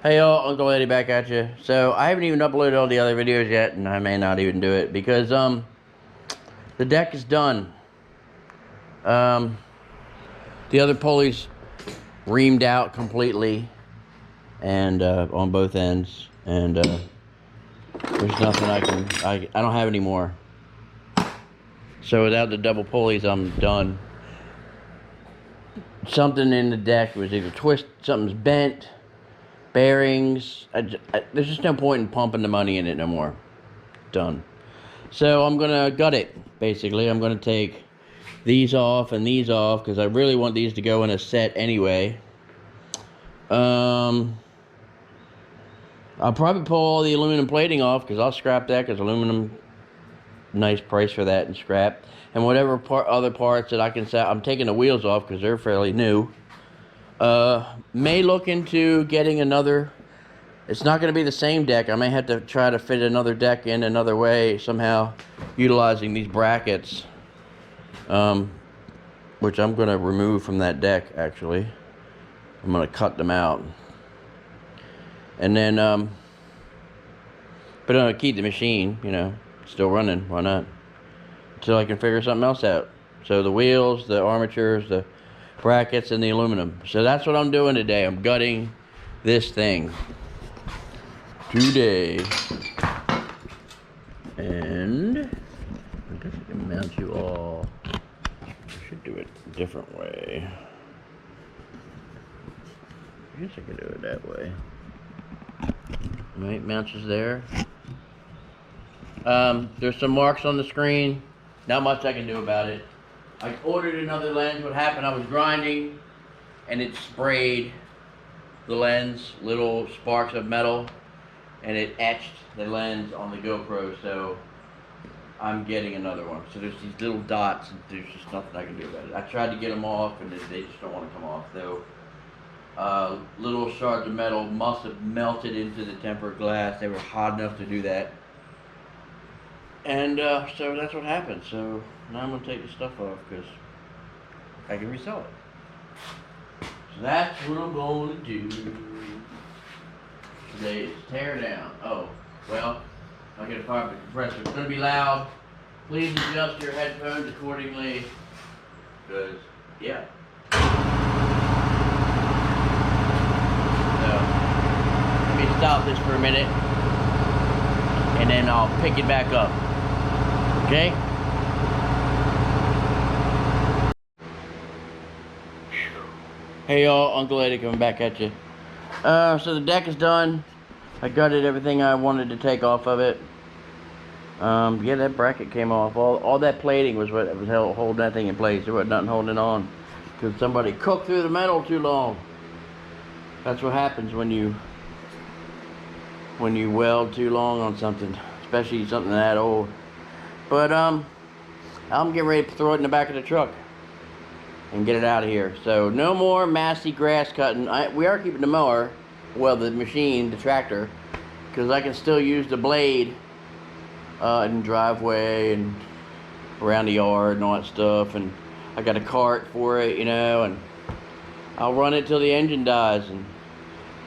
Hey y'all, Uncle Eddie back at you. So I haven't even uploaded all the other videos yet, and I may not even do it because the deck is done. The other pulleys reamed out completely, and on both ends, and there's nothing I don't have any more. So without the double pulleys, I'm done. Something in the deck was either something's bent. Bearings. There's just no point in pumping the money in it no more. Done. So I'm gonna gut it. Basically, I'm gonna take these off and these off because I really want these to go in a set anyway. I'll probably pull all the aluminum plating off because I'll scrap that because aluminum, nice price for that and scrap. And whatever other parts that I can sell, I'm taking the wheels off because they're fairly new. May look into getting another. It's not going to be the same deck. I may have to try to fit another deck in another way somehow, utilizing these brackets, which I'm going to remove from that deck. Actually, I'm going to cut them out, and then but I'm going to keep the machine, still running. Why not? Until I can figure something else out. So the wheels, the armatures, the brackets, and the aluminum. So that's what I'm doing today. I'm gutting this thing today. And I guess I can mount you all. I should do it a different way. I guess I can do it that way. Right, mounts is there. There's some marks on the screen. Not much I can do about it. I ordered another lens. What happened, I was grinding and it sprayed the lens, little sparks of metal, and it etched the lens on the GoPro, so I'm getting another one. So there's these little dots and there's just nothing I can do about it. I tried to get them off and they just don't want to come off, though. Little shards of metal must have melted into the tempered glass. They were hot enough to do that. And so that's what happened. So now I'm going to take the stuff off because I can resell it. So that's what I'm going to do today, is tear down. Oh, well, I'll get a fire up the compressor. It's going to be loud. Please adjust your headphones accordingly because, yeah. So, let me stop this for a minute and then I'll pick it back up. Okay? Hey y'all, Uncle Eddie coming back at you. So the deck is done. I gutted everything I wanted to take off of it. Yeah, that bracket came off. All that plating was what was holding that thing in place. There was nothing holding on because somebody cooked through the metal too long. That's what happens when you weld too long on something, especially something that old. But I'm getting ready to throw it in the back of the truck and get it out of here. So no more Massey grass cutting. We are keeping the mower, well, the machine, the tractor, because I can still use the blade in the driveway and around the yard and all that stuff. And I got a cart for it, and I'll run it till the engine dies. And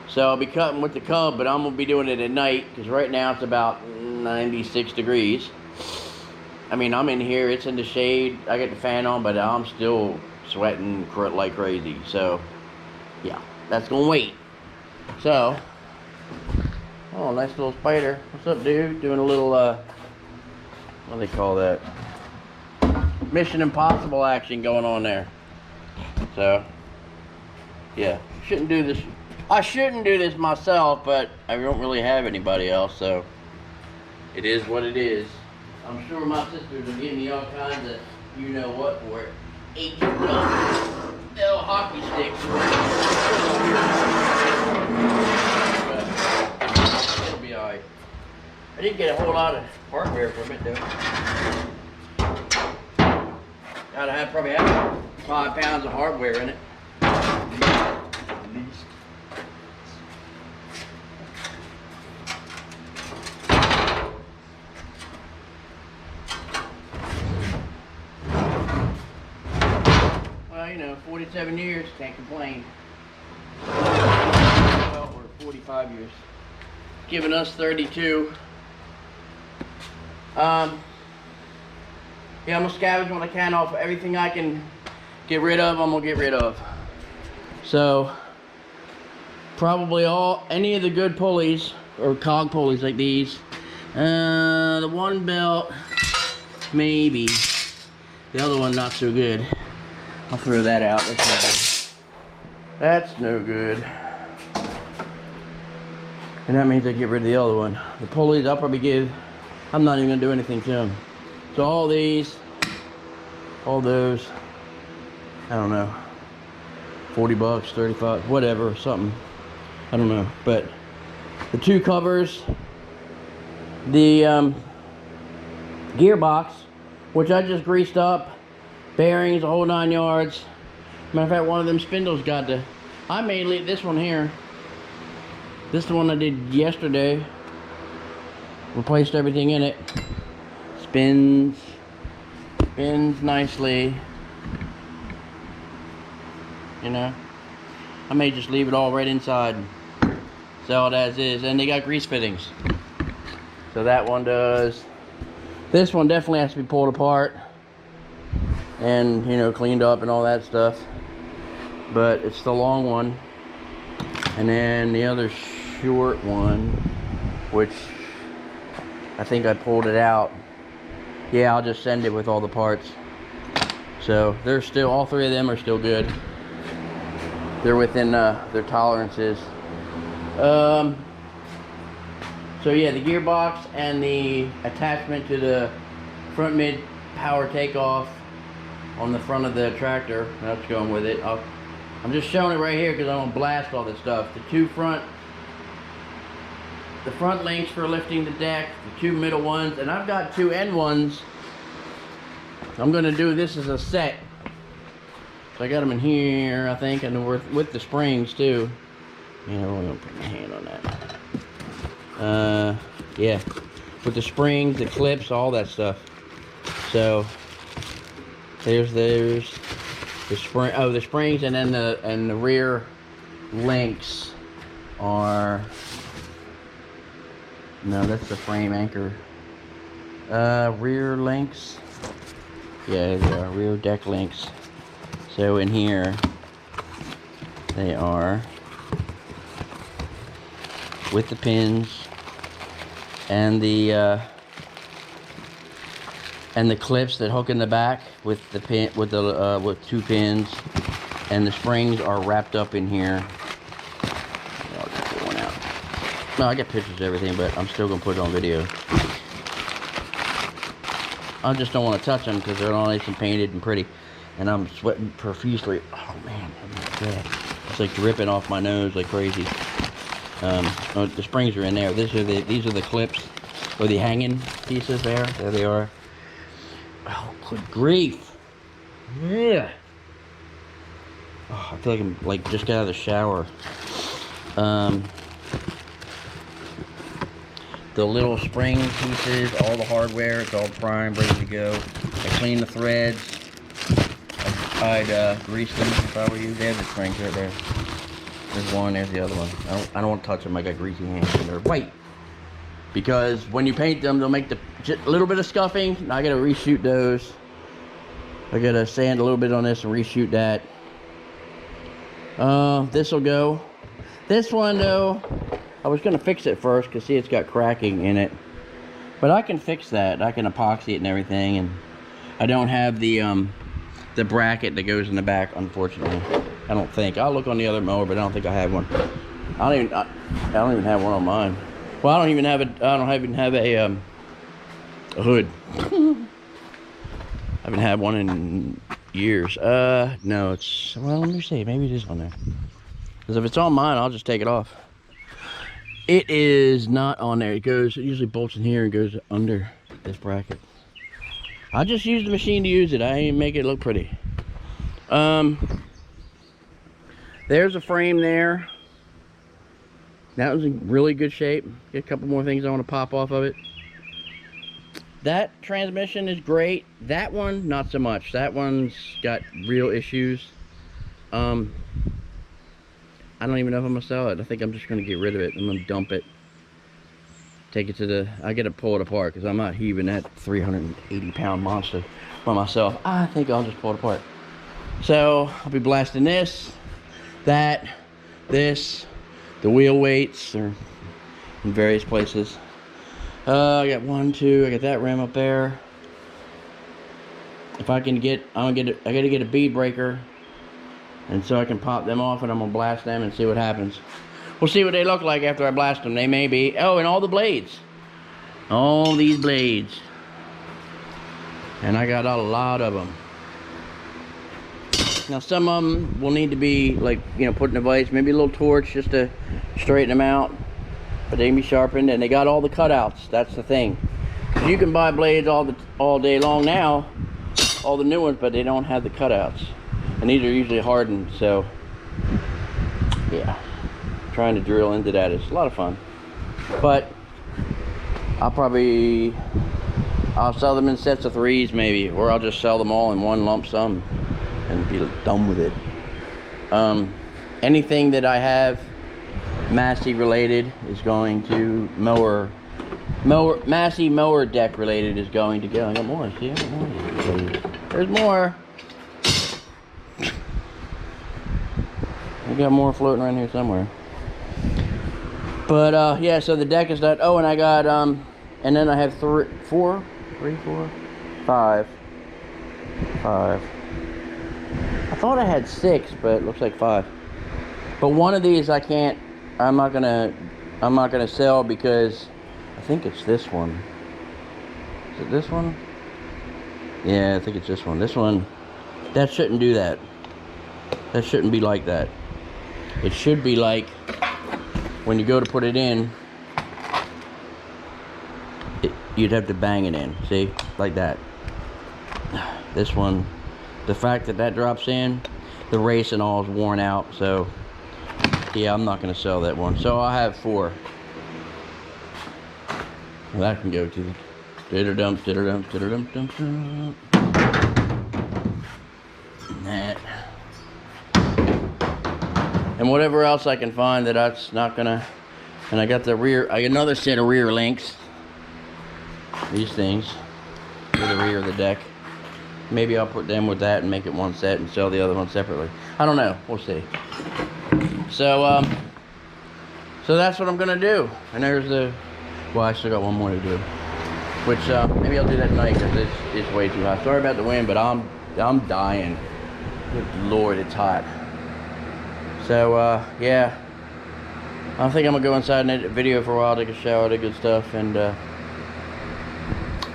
so I'll be cutting with the cub, but I'm gonna be doing it at night because right now it's about 96 degrees. I mean, I'm in here, it's in the shade, I got the fan on, but I'm still sweating like crazy. So, yeah, that's gonna wait. So, oh, nice little spider. What's up, dude? Doing a little, what do they call that? Mission Impossible action going on there. So, yeah, shouldn't do this. I shouldn't do this myself, but I don't really have anybody else, so it is what it is. I'm sure my sisters will give me all kinds of you-know-what for it. Ancient little hockey sticks. But it'll be alright. I didn't get a whole lot of hardware from it, though. Probably have 5 pounds of hardware in it. At least. Well, 47 years, can't complain. Well, we're 45 years. Giving us 32. Yeah, I'm gonna scavenge what I can off everything I can get rid of. I'm gonna get rid of. So probably any of the good pulleys or cog pulleys like these. The one belt, maybe. The other one not so good. I'll throw that out. That's no good. And that means I get rid of the other one. The pulleys I'll probably give. I'm not even gonna do anything to them. So all these, all those, I don't know, 40 bucks, 35, whatever, something. I don't know. But the two covers, the gearbox, which I just greased up, bearings, the whole 9 yards. Matter of fact, one of them spindles got to, I mainly, this one here, this is the one I did yesterday. Replaced everything in it. Spins nicely. You know, I may just leave it all right inside, sell it as is. And they got grease fittings, so that one does. This one definitely has to be pulled apart and, you know, cleaned up and all that stuff, but it's the long one. And then the other short one, which I think I pulled it out. Yeah, I'll just send it with all the parts. So they're still, all three of them are still good. They're within their tolerances. So yeah, the gearbox and the attachment to the front mid power takeoff on the front of the tractor, that's going with it. I'm just showing it right here because I'm gonna blast all this stuff. The front links for lifting the deck, the two middle ones, and I've got two end ones. I'm gonna do this as a set. So I got them in here, I think, and with the springs too. You know, I'm gonna put my hand on that. Yeah, with the springs, the clips, all that stuff. So there's the spring. Oh, the springs, and then the rear links are. No, that's the frame anchor. Rear links. Yeah, they are rear deck links. So in here, they are with the pins and the clips that hook in the back with the pin with two pins, and the springs are wrapped up in here. I'll just put one out. No, I got pictures of everything, but I'm still gonna put it on video. I just don't want to touch them because they're all nice and painted and pretty, and I'm sweating profusely. Oh man, it's like dripping off my nose like crazy. Oh, the springs are in there. These are the clips, or the hanging pieces there. There they are. Oh, good grief! Yeah. Oh, I feel like I'm like just got out of the shower. The little spring pieces, all the hardware, it's all primed, ready to go. I cleaned the threads. I'd grease them if I were you. There's the springs right there. There's one, there's the other one. I don't want to touch them. I got greasy hands and they're white. Because when you paint them, they'll make a little bit of scuffing. Now I gotta reshoot those. I gotta sand a little bit on this and reshoot that. This will go. This one though, I was gonna fix it first because see it's got cracking in it, but I can fix that. I can epoxy it and everything, and I don't have the bracket that goes in the back, unfortunately. I don't think. I'll look on the other mower, but I don't think I have one. I don't even have one on mine. Well, I don't even have a hood. I haven't had one in years. No, it's, well, let me see. Maybe it is on there. Because if it's on mine, I'll just take it off. It is not on there. It usually bolts in here and goes under this bracket. I just use the machine to use it. I ain't make it look pretty. There's a frame there. That was in really good shape. Get a couple more things I want to pop off of it. That transmission is great. That one, not so much. That one's got real issues. I I don't even know if I'm gonna sell it. I think I'm just gonna get rid of it. I'm gonna dump it. Take it to the, I gotta pull it apart because I'm not heaving that 380-pound monster by myself. I think I'll just pull it apart. So I'll be blasting this, that, this, the wheel weights are in various places. I got 1, 2, I got that rim up there. If I can get, I gotta get a bead breaker, and so I can pop them off and I'm gonna blast them and see what happens. We'll see what they look like after I blast them. They may be, oh, and all the blades. All these blades. And I got a lot of them. Now some of them will need to be like, you know, put in a vise, maybe a little torch just to straighten them out. But they can be sharpened, and they got all the cutouts. That's the thing. You can buy blades all day long now, all the new ones, but they don't have the cutouts. And these are usually hardened, so yeah. Trying to drill into that is a lot of fun. But I'll sell them in sets of 3s maybe, or I'll just sell them all in one lump sum and be done with it. Anything that I have Massey related is going to Massey mower deck related is going to go. I got more. See, I got more. There's more. I got more floating around here somewhere. But yeah, so the deck is done. Oh, and I got and then I have 5. I thought I had 6, but it looks like 5. But one of these I'm not gonna sell because I think it's this one. Is it this one? Yeah, I think it's this one. This one, that shouldn't do that. That shouldn't be like that. It should be like when you go to put it in, you'd have to bang it in. See, like that. This one, the fact that drops in, the race and all is worn out. So yeah, I'm not gonna sell that one. So I'll have 4. Well, that can go to diddle-dump, diddle-dump, diddle-dump, dump-dump. That. And whatever else I can find that's not gonna. And I got the rear. I got another set of rear links. These things for the rear of the deck. Maybe I'll put them with that and make it one set and sell the other one separately. I don't know. We'll see. So so that's what I'm gonna do. And there's the. Well, I still got one more to do, which maybe I'll do that tonight because it's way too hot. Sorry about the wind, but I'm dying. Good Lord, it's hot. So yeah, I think I'm gonna go inside and edit a video for a while, take a shower, do good stuff, and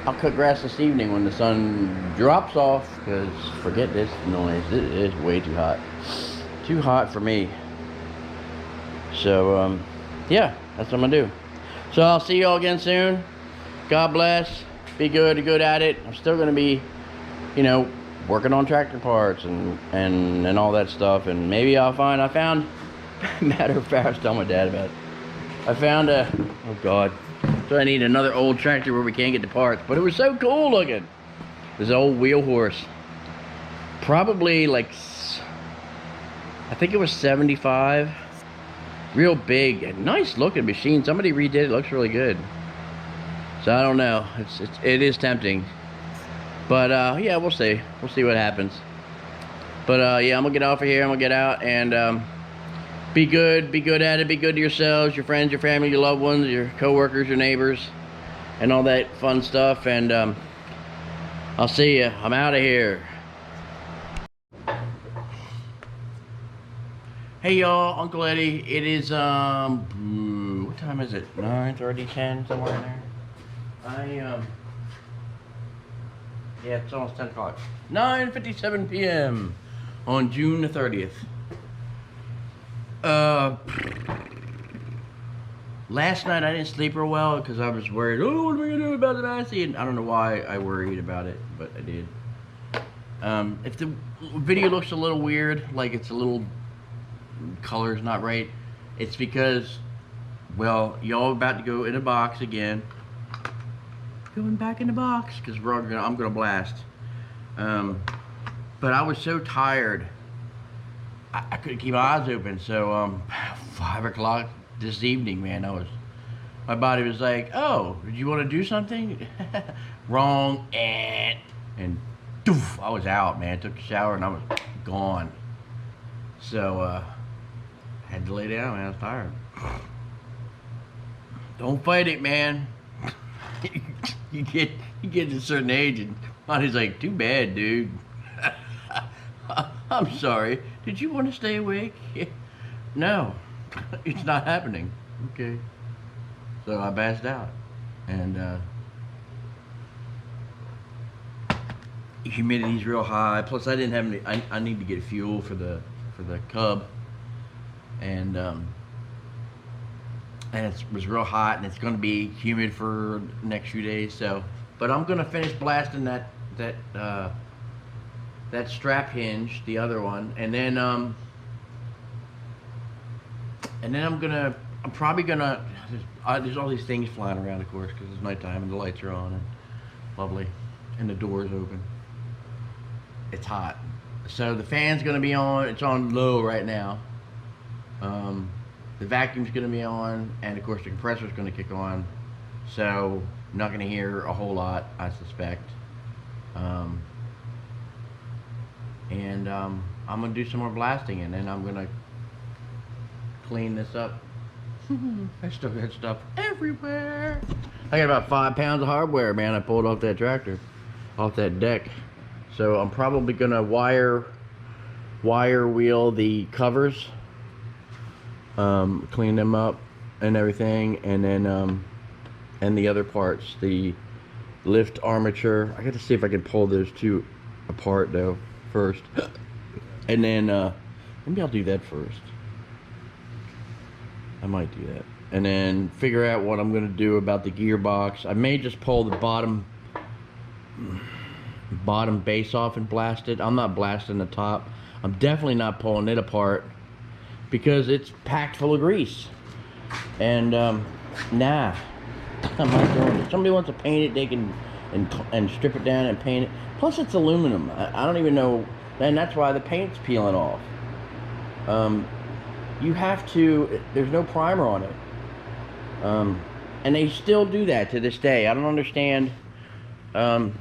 I'll cut grass this evening when the sun drops off. Because forget this noise, it is way too hot. Too hot for me. So yeah, that's what I'm gonna do. So I'll see you all again soon. God bless. Be good at it. I'm still gonna be, you know, working on tractor parts and all that stuff. And maybe I found matter of fact, I was telling my dad about it. I found oh God. So I need another old tractor where we can't get the parts, but it was so cool looking. This old wheel horse. Probably like, I think it was 75. Real big and nice looking machine. Somebody redid it. Looks really good. So I don't know. It is tempting. But yeah, we'll see. We'll see what happens. But yeah, I'm gonna get off of here. I'm gonna get out and be good at it. Be good to yourselves, your friends, your family, your loved ones, your co-workers, your neighbors, and all that fun stuff. And I'll see you. I'm out of here. Hey y'all, Uncle Eddie. It is what time is it? 9:30, 10, somewhere in there. Yeah, it's almost 10 o'clock. 9:57 p.m. on June the 30th. Last night I didn't sleep real well because I was worried. Oh, what am I gonna do about the Massey? And I don't know why I worried about it, but I did. If the video looks a little weird, like it's a little color's not right, it's because, well, y'all about to go in a box again. Going back in the box because I'm gonna blast. But I was so tired I couldn't keep my eyes open. So 5 o'clock this evening, man, my body was like, oh, did you want to do something? Wrong. And doof, I was out, man. Took a shower and I was gone. So I had to lay down, man. I was tired. Don't fight it, man. you get to a certain age and body's like, too bad, dude. I'm sorry. Did you want to stay awake? No, it's not happening. Okay. So I passed out, and humidity's real high. Plus, I didn't have any. I need to get fuel for the Cub, and it was real hot, and it's going to be humid for the next few days. So, but I'm going to finish blasting that strap hinge, the other one, and then I'm probably gonna. There's all these things flying around, of course, because it's nighttime and the lights are on and lovely, and the door's open. It's hot, so the fan's gonna be on. It's on low right now. The vacuum's gonna be on, and of course the compressor's gonna kick on. So I'm not gonna hear a whole lot, I suspect. I'm gonna do some more blasting, and then I'm gonna clean this up. I still got stuff everywhere. I got about 5 pounds of hardware, man. I pulled off that tractor, off that deck. So I'm probably gonna wire wheel the covers, clean them up and everything, and then and the other parts, the lift armature. I got to see if I can pull those two apart though first, and then maybe I'll do that first. I might do that, and then figure out what I'm gonna do about the gearbox. I may just pull the bottom base off and blast it. I'm not blasting the top. I'm definitely not pulling it apart because it's packed full of grease, and nah, I'm not doing it. If somebody wants to paint it, they can and strip it down and paint it. Plus it's aluminum. I don't even know, and that's why the paint's peeling off. You have to, there's no primer on it. And they still do that to this day. I don't understand. You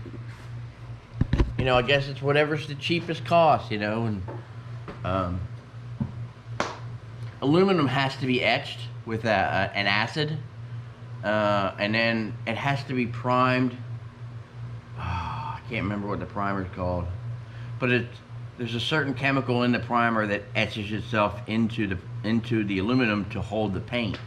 know, I guess it's whatever's the cheapest cost, you know, and aluminum has to be etched with an acid, and then it has to be primed. I can't remember what the primer is called, but there's a certain chemical in the primer that etches itself into the aluminum to hold the paint.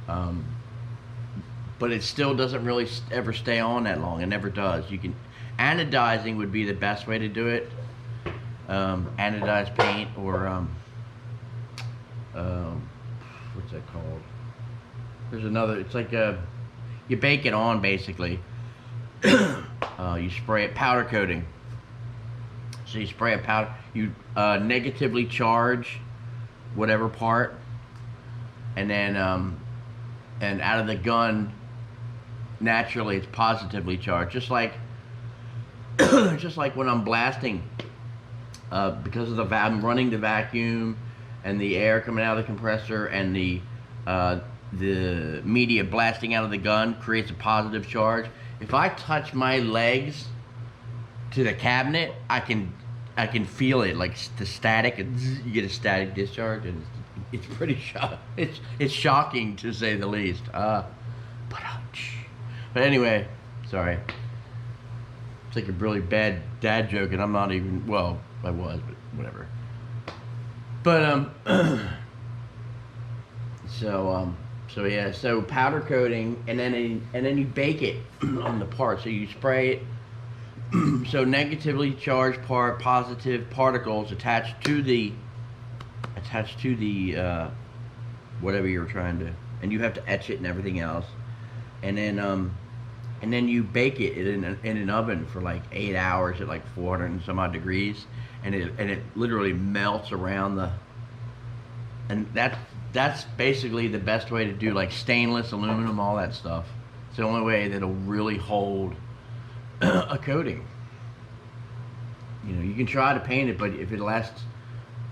But it still doesn't really ever stay on that long. It never does. You can, anodizing would be the best way to do it. Anodized paint, or what's that called? There's another. It's like you bake it on basically. You spray it, powder coating. So you spray a powder, you negatively charge whatever part, and then and out of the gun, naturally it's positively charged, just like just like when I'm blasting, because of I'm running the vacuum and the air coming out of the compressor, and the media blasting out of the gun creates a positive charge. If I touch my legs to the cabinet, I can feel it, like the static. You get a static discharge, and it's pretty it's shocking to say the least. But anyway, sorry. It's like a really bad dad joke, and I'm not even, well, I was, but whatever. But so yeah, so powder coating, and then you bake it on the part. So you spray it. So negatively charged part, positive particles attached to the whatever you're trying to, and you have to etch it and everything else, and then you bake it in an oven for like 8 hours at like 400 and some odd degrees, and it literally melts around the, and that's basically the best way to do, like stainless, aluminum, all that stuff. It's the only way that'll really hold a coating. You know, you can try to paint it, but if it lasts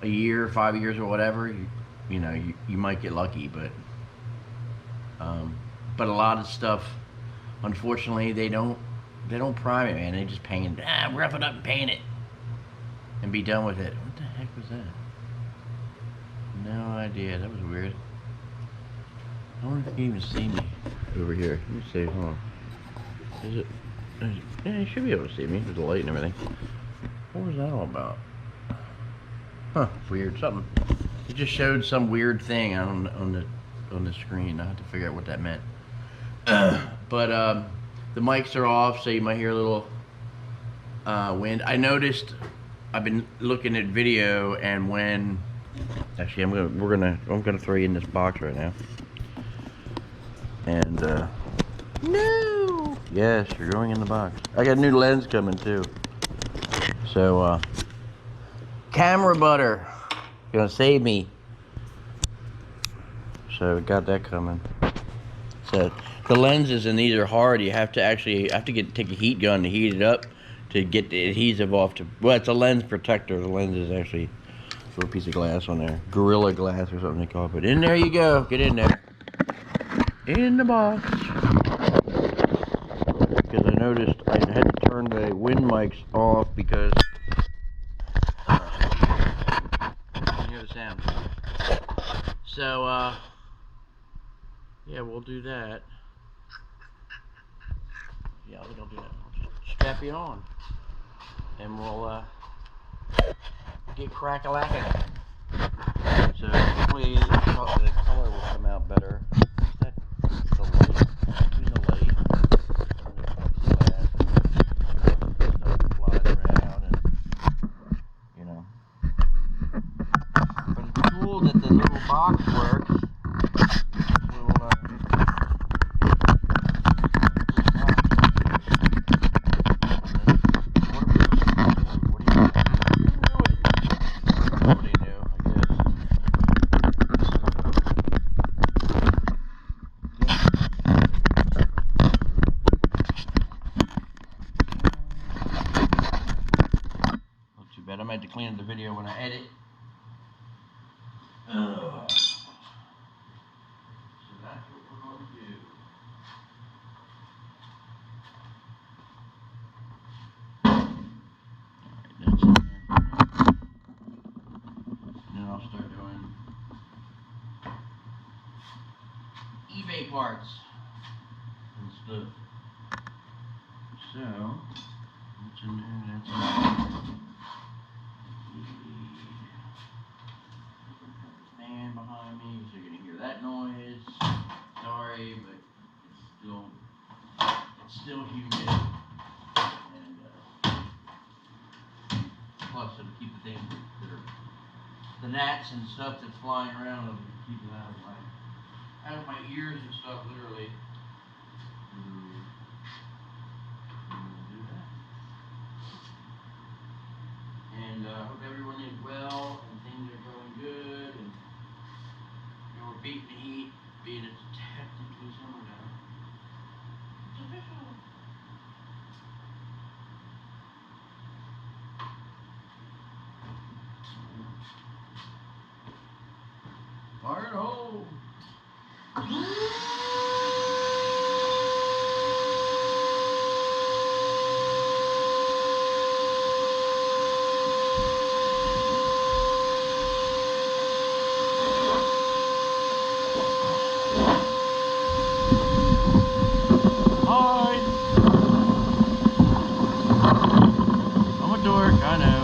a year, 5 years, or whatever, you know, you might get lucky. But a lot of stuff, unfortunately, they don't prime it, man. They just paint it, rough it up and paint it, and be done with it. What the heck was that? No idea. That was weird. I wonder if you can even see me over here. Let me see. Hold on. Is it? Yeah, you should be able to see me. There's the light and everything. What was that all about? Huh? Weird. Something. It just showed some weird thing on the screen. I have to figure out what that meant. But the mics are off, so you might hear a little wind. I noticed. I've been looking at video, and when actually I'm gonna throw you in this box right now. And no, yes, you're going in the box. I got a new lens coming too. So camera butter, gonna save me. So got that coming. So the lenses in these are hard. You have to take a heat gun to heat it up to get the adhesive off. Well, it's a lens protector. The lens is actually a little piece of glass on there, Gorilla Glass or something they call it. But in there you go. Get in there. In the box. Because I noticed I had to turn the wind mics off because you can hear the sound. So yeah, we'll do that. Yeah, we don't do that. We'll just strap you on, and we'll get crack-a-lacking. So hopefully the color will come out better. Is that the light? Between the light and the glass, stuff flies around, and you know. But it's cool that the little box works. I might have to clean up the video when I edit. So that's what we're going to do. Alright, that's in there. And then I'll start doing eBay parts and stuff. So, what's in there? That's in there. Fan behind me, so you're gonna hear that noise. Sorry, but it's still humid, and plus it'll keep the things that are the gnats and stuff that's flying around. It'll keep it out of my ears and stuff, literally. Do that. And hope everyone is well and things are going good. And we're beating the heat, being it's technically summer now. It's official. Fire at home. I know.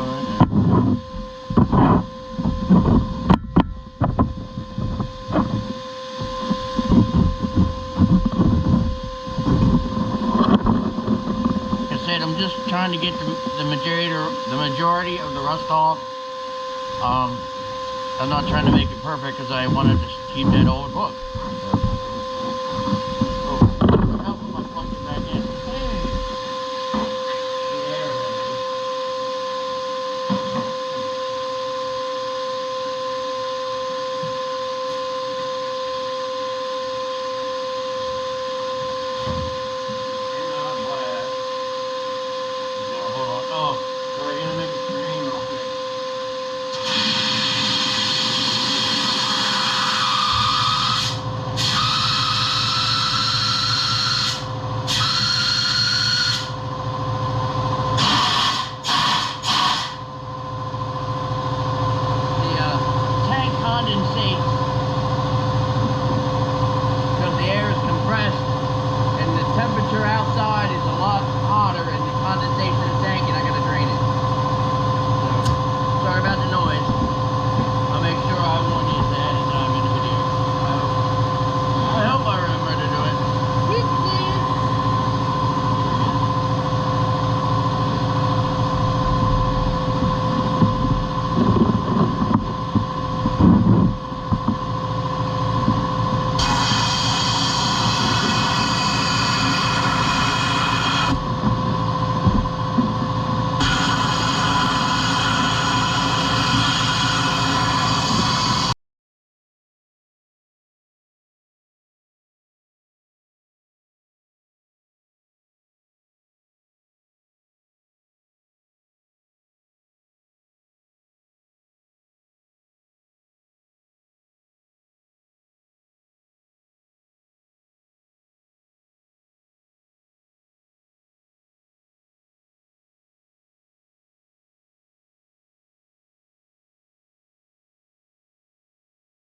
Like I said, I'm just trying to get the majority of the rust off. I'm not trying to make it perfect because I wanted to keep that old look.